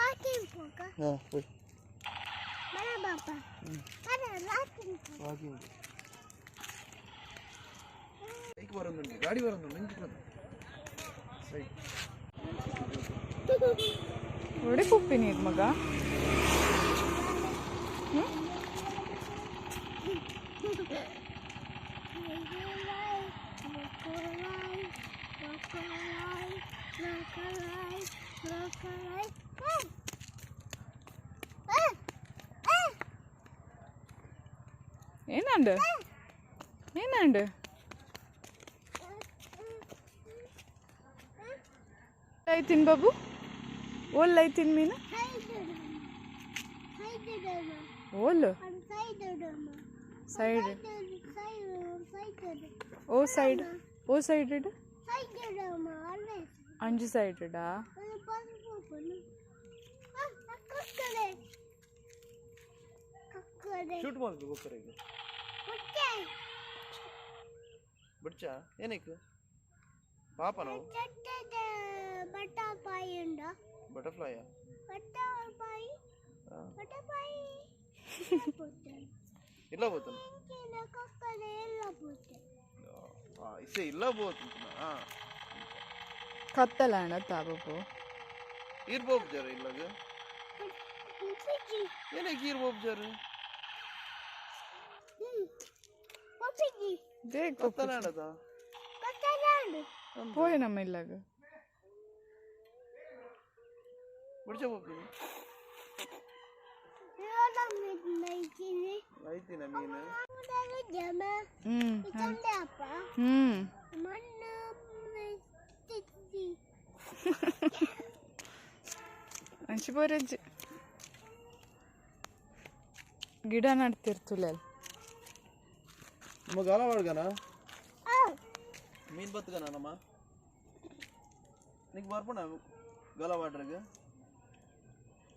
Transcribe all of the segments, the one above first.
हाँ कोई बड़ा पापा अरे वाकिंग एक बार अंदर गाड़ी बार अंदर नहीं पता सही ಒಡೆ ಪುಪ್ಪಿನಿ ಇದು ಮಗ ಏನಂಡ ಏನಂಡ ಐತಿನ್ ಬಾಬು ಓಲ್ ಐತಿನ್ ಮೀನು ಓಲ್ ಸೈಡ್ ಓ ಸೈಡ್ ಓ ಸೈಡ್ ಇಡು ಅಂಜು ಸೈಡ್ ಇಡಾ ಶೂಟ್ ಮಾಡಬೇಕು ಕರೆಗೆ ಬಿಡ್ಚಾ ಏನಕ್ಕೆ ಪಾಪ ನಾವು ಬಟರ್ಫ್ಲೈ ಇಲ್ಲ పోతాను ఇసే ಇಲ್ಲ పోతుంటున్నా ಕತ್ತಲಾಣ ತಾಬು ಈರ್ ಬೋಬ್ ಜರ ಇಲ್ಲಗ ಏನಕ್ಕೆ ಈರ್ ಬೋಬ್ ಜರ ದೇख ಕತ್ತಲಾಣದ ಹೋಯ್ ನಮ್ಮ ಇಲ್ಲಾಗ ಬಿಡ್ಚ ಹೋಗ್ತೀನಿ ಐತಿನ ಮೀನು ಅಂಚಿ ಬರಜ್ಜಿ ಗಿಡ ನಡ್ತಿರ್ತುಲ್ಲ ನಮ್ಮ ಗಾಲ ಮಾಡ್ಗನ ಮೀನ್ ಬತ್ತಗನ ನಮ್ಮ నీకు ಬರ್ಪುಣ ಗಾಲ ಮಾಡ್ರಗ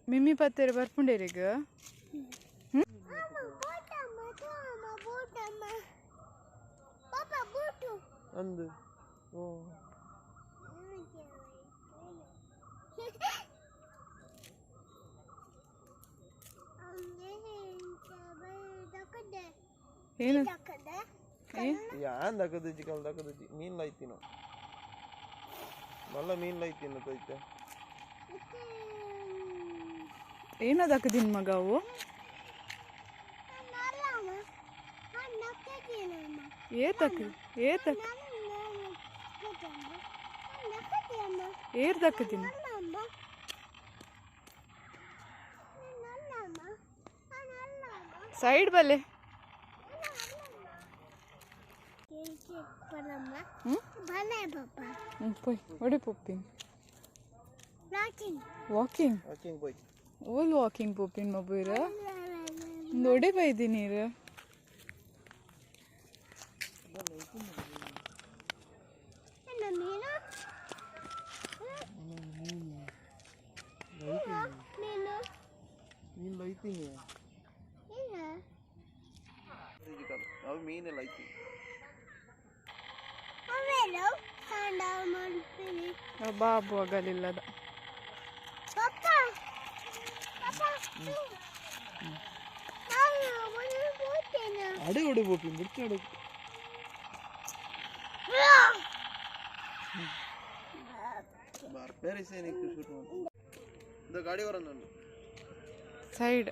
ಮಿಮ್ಮಿ ಪತ್ತೇರು ಬರ್ಪುಂಡೇರಿಗ ಅಂದು ಓ ಏನು ಯಾನ್ ದಕ್ಕದಜ್ಜಿ ಕಲ್ ದಕ್ಕದಜ್ಜಿ ಮೀನ್ ಲೈತಿ ನಾವು ಮಲ್ಲ ಮೀನ್ ಲೈತಿ ಅನ್ನತೈತೆ ಏನದಕ್ಕ ದಿನ ಮಗ ಅವು ಏತಕ್ಕ ಏತಕ್ಕ ಏರ್ದಕ್ಕ ದಿನ ಸೈಡ್ ಬಲ್ಲೆ ಪೋಯ್ ಒಡೆ ಪುಪ್ಪಿನ್ ವಾಕಿಂಗ್ ವಾಕಿಂಗ್ போய் ಓಲ್ ವಾಕಿಂಗ್ ಪುಪ್ಪಿನ್ ಮಬ್ಬುರ ಒಡೆ ಬೈದಿ ನೀರು ಮೀನ್ ಲೈತಿ ಅವು ಮೀನೆಲ್ಲ ಐತಿ ಬಾಬು ಆಗಲಿಲ್ಲದ ಅಡೆ ಹೊಡೆ ಬೋಪಿ ಬಿಡ್ತಿ ಅಡೆ ಬೇರೆ ಸೈನಿಕ ಶೂಟ್ ಮಾಡಿ ಇದು ಗಾಡಿ ಬರೋದು ಸೈಡ್